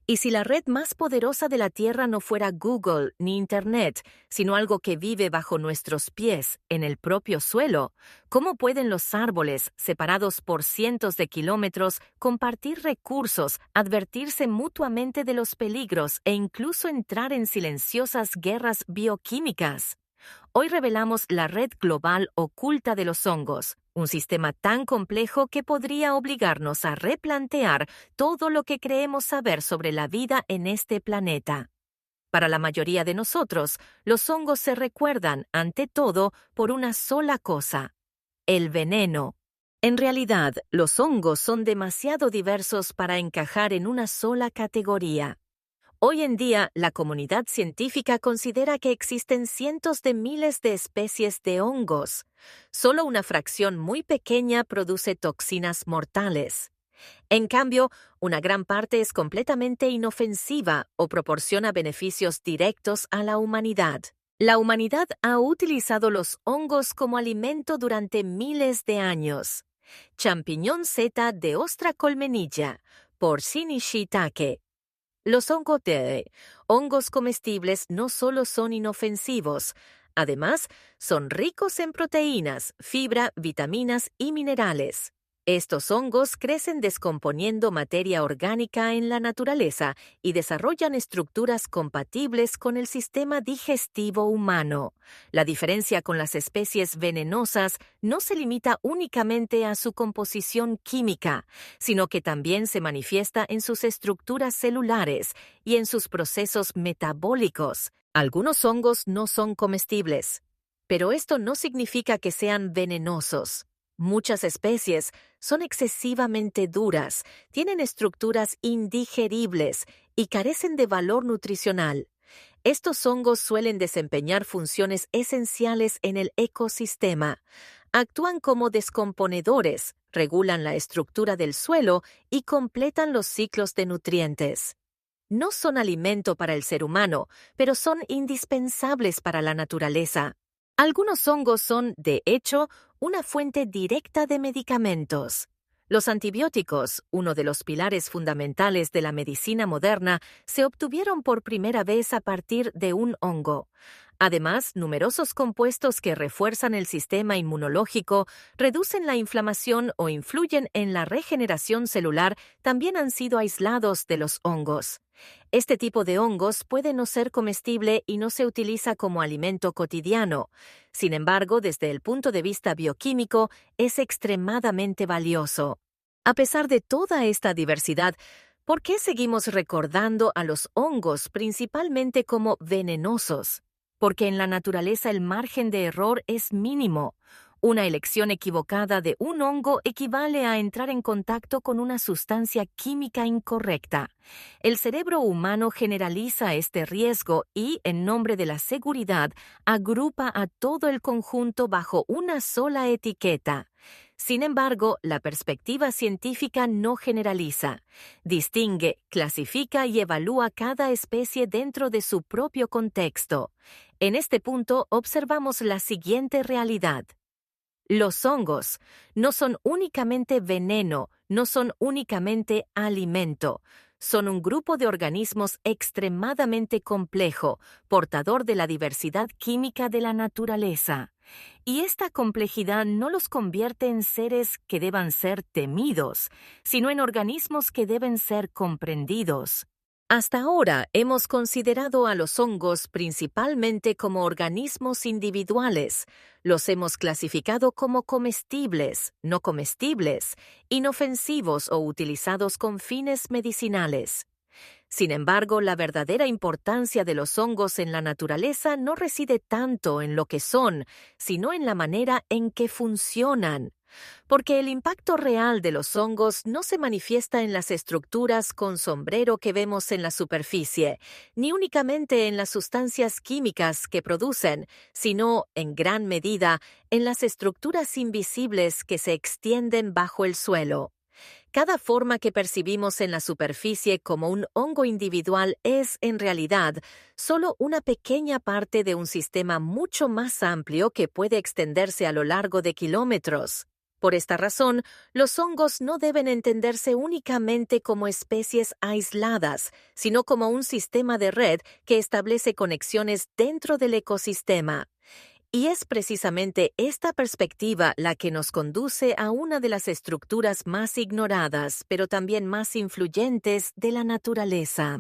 Y si la red más poderosa de la Tierra no fuera Google ni Internet, sino algo que vive bajo nuestros pies, en el propio suelo, ¿cómo pueden los árboles, separados por cientos de kilómetros, compartir recursos, advertirse mutuamente de los peligros e incluso entrar en silenciosas guerras bioquímicas? Hoy revelamos la red global oculta de los hongos, un sistema tan complejo que podría obligarnos a replantear todo lo que creemos saber sobre la vida en este planeta. Para la mayoría de nosotros, los hongos se recuerdan, ante todo, por una sola cosa: el veneno. En realidad, los hongos son demasiado diversos para encajar en una sola categoría. Hoy en día, la comunidad científica considera que existen cientos de miles de especies de hongos. Solo una fracción muy pequeña produce toxinas mortales. En cambio, una gran parte es completamente inofensiva o proporciona beneficios directos a la humanidad. La humanidad ha utilizado los hongos como alimento durante miles de años. Champiñón Z de ostra colmenilla, Porcini shiitake. Los hongos comestibles no solo son inofensivos, además son ricos en proteínas, fibra, vitaminas y minerales. Estos hongos crecen descomponiendo materia orgánica en la naturaleza y desarrollan estructuras compatibles con el sistema digestivo humano. La diferencia con las especies venenosas no se limita únicamente a su composición química, sino que también se manifiesta en sus estructuras celulares y en sus procesos metabólicos. Algunos hongos no son comestibles, pero esto no significa que sean venenosos. Muchas especies son excesivamente duras, tienen estructuras indigeribles y carecen de valor nutricional. Estos hongos suelen desempeñar funciones esenciales en el ecosistema. Actúan como descomponedores, regulan la estructura del suelo y completan los ciclos de nutrientes. No son alimento para el ser humano, pero son indispensables para la naturaleza. Algunos hongos son, de hecho, una fuente directa de medicamentos. Los antibióticos, uno de los pilares fundamentales de la medicina moderna, se obtuvieron por primera vez a partir de un hongo. Además, numerosos compuestos que refuerzan el sistema inmunológico, reducen la inflamación o influyen en la regeneración celular también han sido aislados de los hongos. Este tipo de hongos puede no ser comestible y no se utiliza como alimento cotidiano. Sin embargo, desde el punto de vista bioquímico, es extremadamente valioso. A pesar de toda esta diversidad, ¿por qué seguimos recordando a los hongos principalmente como venenosos? Porque en la naturaleza el margen de error es mínimo. Una elección equivocada de un hongo equivale a entrar en contacto con una sustancia química incorrecta. El cerebro humano generaliza este riesgo y, en nombre de la seguridad, agrupa a todo el conjunto bajo una sola etiqueta. Sin embargo, la perspectiva científica no generaliza. Distingue, clasifica y evalúa cada especie dentro de su propio contexto. En este punto observamos la siguiente realidad. Los hongos no son únicamente veneno, no son únicamente alimento. Son un grupo de organismos extremadamente complejo, portador de la diversidad química de la naturaleza. Y esta complejidad no los convierte en seres que deban ser temidos, sino en organismos que deben ser comprendidos. Hasta ahora hemos considerado a los hongos principalmente como organismos individuales. Los hemos clasificado como comestibles, no comestibles, inofensivos o utilizados con fines medicinales. Sin embargo, la verdadera importancia de los hongos en la naturaleza no reside tanto en lo que son, sino en la manera en que funcionan. Porque el impacto real de los hongos no se manifiesta en las estructuras con sombrero que vemos en la superficie, ni únicamente en las sustancias químicas que producen, sino, en gran medida, en las estructuras invisibles que se extienden bajo el suelo. Cada forma que percibimos en la superficie como un hongo individual es, en realidad, solo una pequeña parte de un sistema mucho más amplio que puede extenderse a lo largo de kilómetros. Por esta razón, los hongos no deben entenderse únicamente como especies aisladas, sino como un sistema de red que establece conexiones dentro del ecosistema. Y es precisamente esta perspectiva la que nos conduce a una de las estructuras más ignoradas, pero también más influyentes de la naturaleza.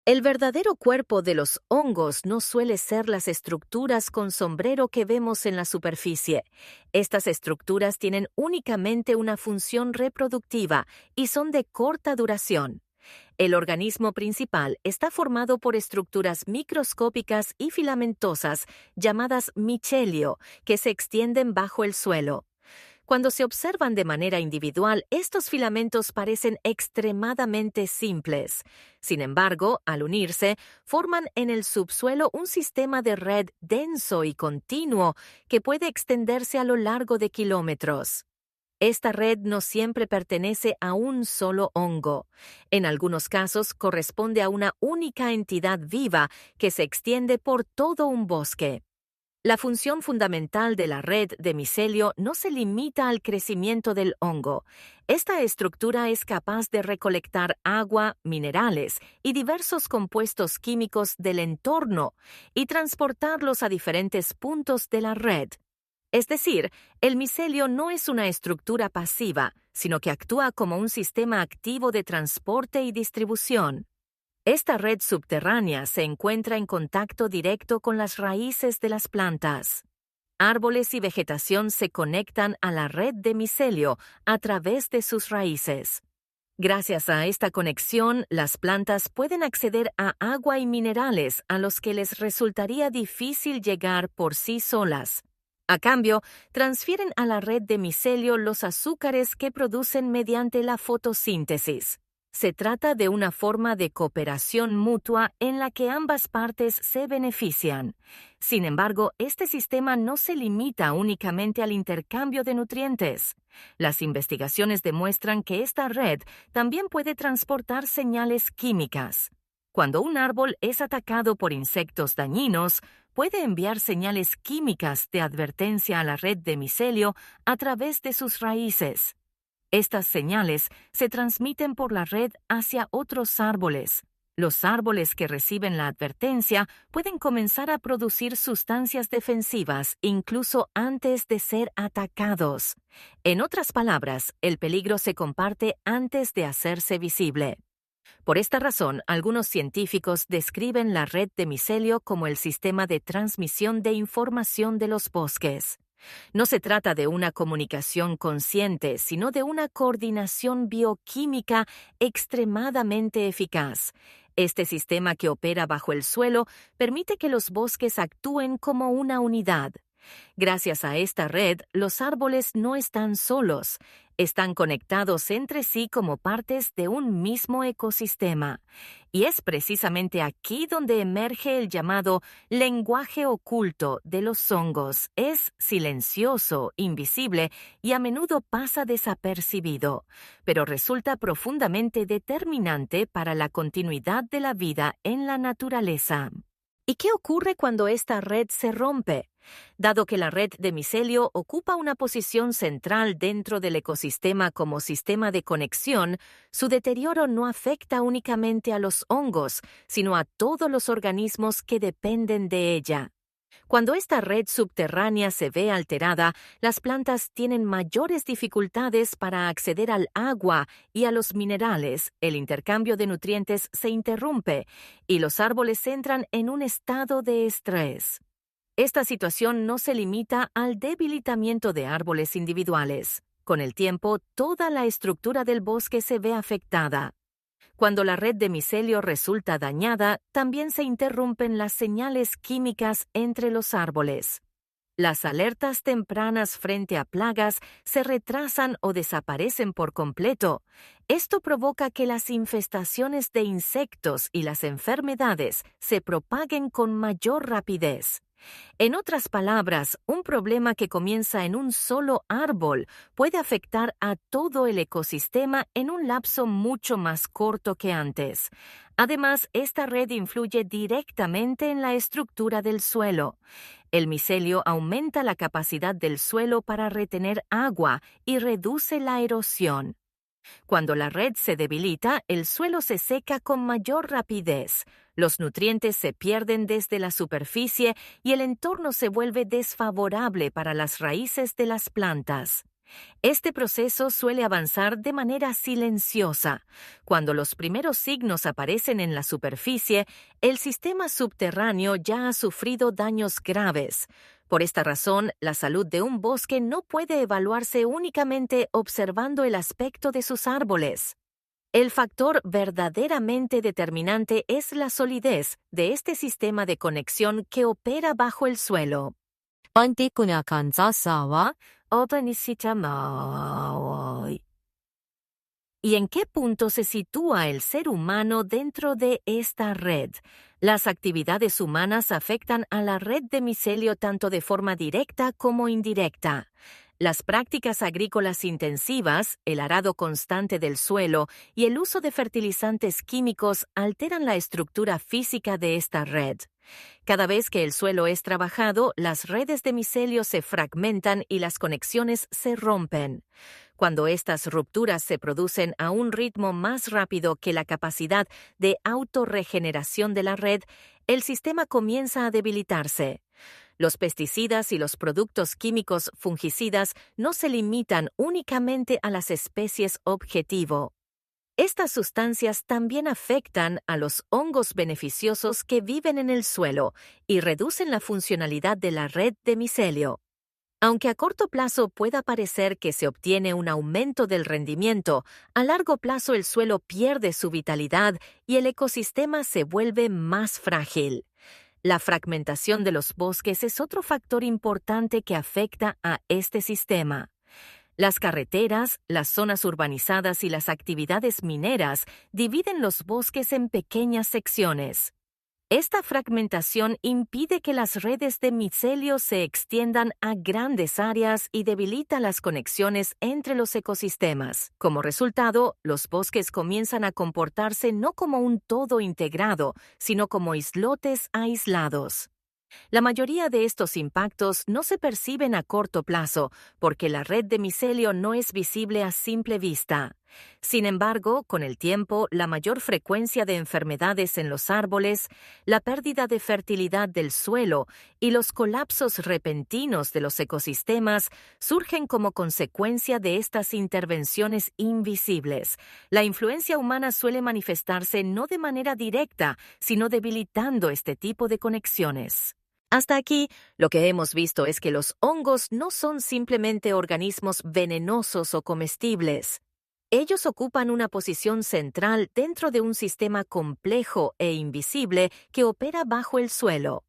El verdadero cuerpo de los hongos no suele ser las estructuras con sombrero que vemos en la superficie. Estas estructuras tienen únicamente una función reproductiva y son de corta duración. El organismo principal está formado por estructuras microscópicas y filamentosas llamadas micelio, que se extienden bajo el suelo. Cuando se observan de manera individual, estos filamentos parecen extremadamente simples. Sin embargo, al unirse, forman en el subsuelo un sistema de red denso y continuo que puede extenderse a lo largo de kilómetros. Esta red no siempre pertenece a un solo hongo. En algunos casos corresponde a una única entidad viva que se extiende por todo un bosque. La función fundamental de la red de micelio no se limita al crecimiento del hongo. Esta estructura es capaz de recolectar agua, minerales y diversos compuestos químicos del entorno y transportarlos a diferentes puntos de la red. Es decir, el micelio no es una estructura pasiva, sino que actúa como un sistema activo de transporte y distribución. Esta red subterránea se encuentra en contacto directo con las raíces de las plantas. Árboles y vegetación se conectan a la red de micelio a través de sus raíces. Gracias a esta conexión, las plantas pueden acceder a agua y minerales a los que les resultaría difícil llegar por sí solas. A cambio, transfieren a la red de micelio los azúcares que producen mediante la fotosíntesis. Se trata de una forma de cooperación mutua en la que ambas partes se benefician. Sin embargo, este sistema no se limita únicamente al intercambio de nutrientes. Las investigaciones demuestran que esta red también puede transportar señales químicas. Cuando un árbol es atacado por insectos dañinos, puede enviar señales químicas de advertencia a la red de micelio a través de sus raíces. Estas señales se transmiten por la red hacia otros árboles. Los árboles que reciben la advertencia pueden comenzar a producir sustancias defensivas incluso antes de ser atacados. En otras palabras, el peligro se comparte antes de hacerse visible. Por esta razón, algunos científicos describen la red de micelio como el sistema de transmisión de información de los bosques. No se trata de una comunicación consciente, sino de una coordinación bioquímica extremadamente eficaz. Este sistema que opera bajo el suelo permite que los bosques actúen como una unidad. Gracias a esta red, los árboles no están solos. Están conectados entre sí como partes de un mismo ecosistema. Y es precisamente aquí donde emerge el llamado lenguaje oculto de los hongos. Es silencioso, invisible y a menudo pasa desapercibido, pero resulta profundamente determinante para la continuidad de la vida en la naturaleza. ¿Y qué ocurre cuando esta red se rompe? Dado que la red de micelio ocupa una posición central dentro del ecosistema como sistema de conexión, su deterioro no afecta únicamente a los hongos, sino a todos los organismos que dependen de ella. Cuando esta red subterránea se ve alterada, las plantas tienen mayores dificultades para acceder al agua y a los minerales, el intercambio de nutrientes se interrumpe y los árboles entran en un estado de estrés. Esta situación no se limita al debilitamiento de árboles individuales. Con el tiempo, toda la estructura del bosque se ve afectada. Cuando la red de micelio resulta dañada, también se interrumpen las señales químicas entre los árboles. Las alertas tempranas frente a plagas se retrasan o desaparecen por completo. Esto provoca que las infestaciones de insectos y las enfermedades se propaguen con mayor rapidez. En otras palabras, un problema que comienza en un solo árbol puede afectar a todo el ecosistema en un lapso mucho más corto que antes. Además, esta red influye directamente en la estructura del suelo. El micelio aumenta la capacidad del suelo para retener agua y reduce la erosión. Cuando la red se debilita, el suelo se seca con mayor rapidez. Los nutrientes se pierden desde la superficie y el entorno se vuelve desfavorable para las raíces de las plantas. Este proceso suele avanzar de manera silenciosa. Cuando los primeros signos aparecen en la superficie, el sistema subterráneo ya ha sufrido daños graves. Por esta razón, la salud de un bosque no puede evaluarse únicamente observando el aspecto de sus árboles. El factor verdaderamente determinante es la solidez de este sistema de conexión que opera bajo el suelo. ¿Y en qué punto se sitúa el ser humano dentro de esta red? Las actividades humanas afectan a la red de micelio tanto de forma directa como indirecta. Las prácticas agrícolas intensivas, el arado constante del suelo y el uso de fertilizantes químicos alteran la estructura física de esta red. Cada vez que el suelo es trabajado, las redes de micelio se fragmentan y las conexiones se rompen. Cuando estas rupturas se producen a un ritmo más rápido que la capacidad de autorregeneración de la red, el sistema comienza a debilitarse. Los pesticidas y los productos químicos fungicidas no se limitan únicamente a las especies objetivo. Estas sustancias también afectan a los hongos beneficiosos que viven en el suelo y reducen la funcionalidad de la red de micelio. Aunque a corto plazo pueda parecer que se obtiene un aumento del rendimiento, a largo plazo el suelo pierde su vitalidad y el ecosistema se vuelve más frágil. La fragmentación de los bosques es otro factor importante que afecta a este sistema. Las carreteras, las zonas urbanizadas y las actividades mineras dividen los bosques en pequeñas secciones. Esta fragmentación impide que las redes de micelio se extiendan a grandes áreas y debilita las conexiones entre los ecosistemas. Como resultado, los bosques comienzan a comportarse no como un todo integrado, sino como islotes aislados. La mayoría de estos impactos no se perciben a corto plazo porque la red de micelio no es visible a simple vista. Sin embargo, con el tiempo, la mayor frecuencia de enfermedades en los árboles, la pérdida de fertilidad del suelo y los colapsos repentinos de los ecosistemas surgen como consecuencia de estas intervenciones invisibles. La influencia humana suele manifestarse no de manera directa, sino debilitando este tipo de conexiones. Hasta aquí, lo que hemos visto es que los hongos no son simplemente organismos venenosos o comestibles. Ellos ocupan una posición central dentro de un sistema complejo e invisible que opera bajo el suelo.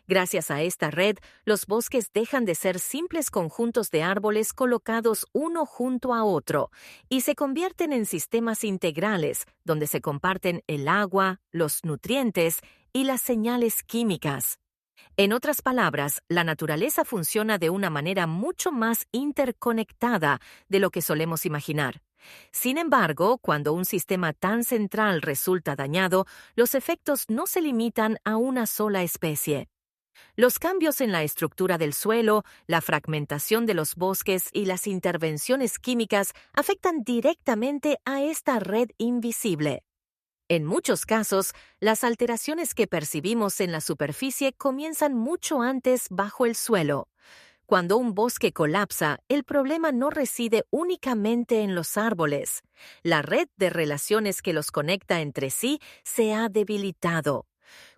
Gracias a esta red, los bosques dejan de ser simples conjuntos de árboles colocados uno junto a otro y se convierten en sistemas integrales donde se comparten el agua, los nutrientes y las señales químicas. En otras palabras, la naturaleza funciona de una manera mucho más interconectada de lo que solemos imaginar. Sin embargo, cuando un sistema tan central resulta dañado, los efectos no se limitan a una sola especie. Los cambios en la estructura del suelo, la fragmentación de los bosques y las intervenciones químicas afectan directamente a esta red invisible. En muchos casos, las alteraciones que percibimos en la superficie comienzan mucho antes bajo el suelo. Cuando un bosque colapsa, el problema no reside únicamente en los árboles. La red de relaciones que los conecta entre sí se ha debilitado.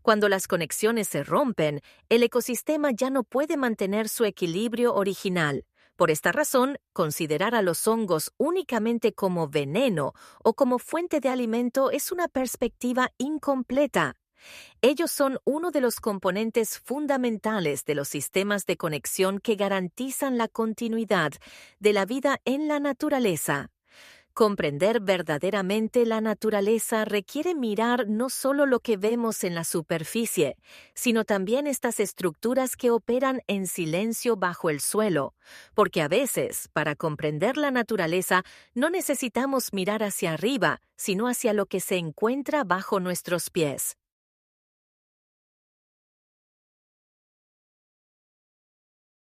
Cuando las conexiones se rompen, el ecosistema ya no puede mantener su equilibrio original. Por esta razón, considerar a los hongos únicamente como veneno o como fuente de alimento es una perspectiva incompleta. Ellos son uno de los componentes fundamentales de los sistemas de conexión que garantizan la continuidad de la vida en la naturaleza. Comprender verdaderamente la naturaleza requiere mirar no solo lo que vemos en la superficie, sino también estas estructuras que operan en silencio bajo el suelo, porque a veces, para comprender la naturaleza, no necesitamos mirar hacia arriba, sino hacia lo que se encuentra bajo nuestros pies.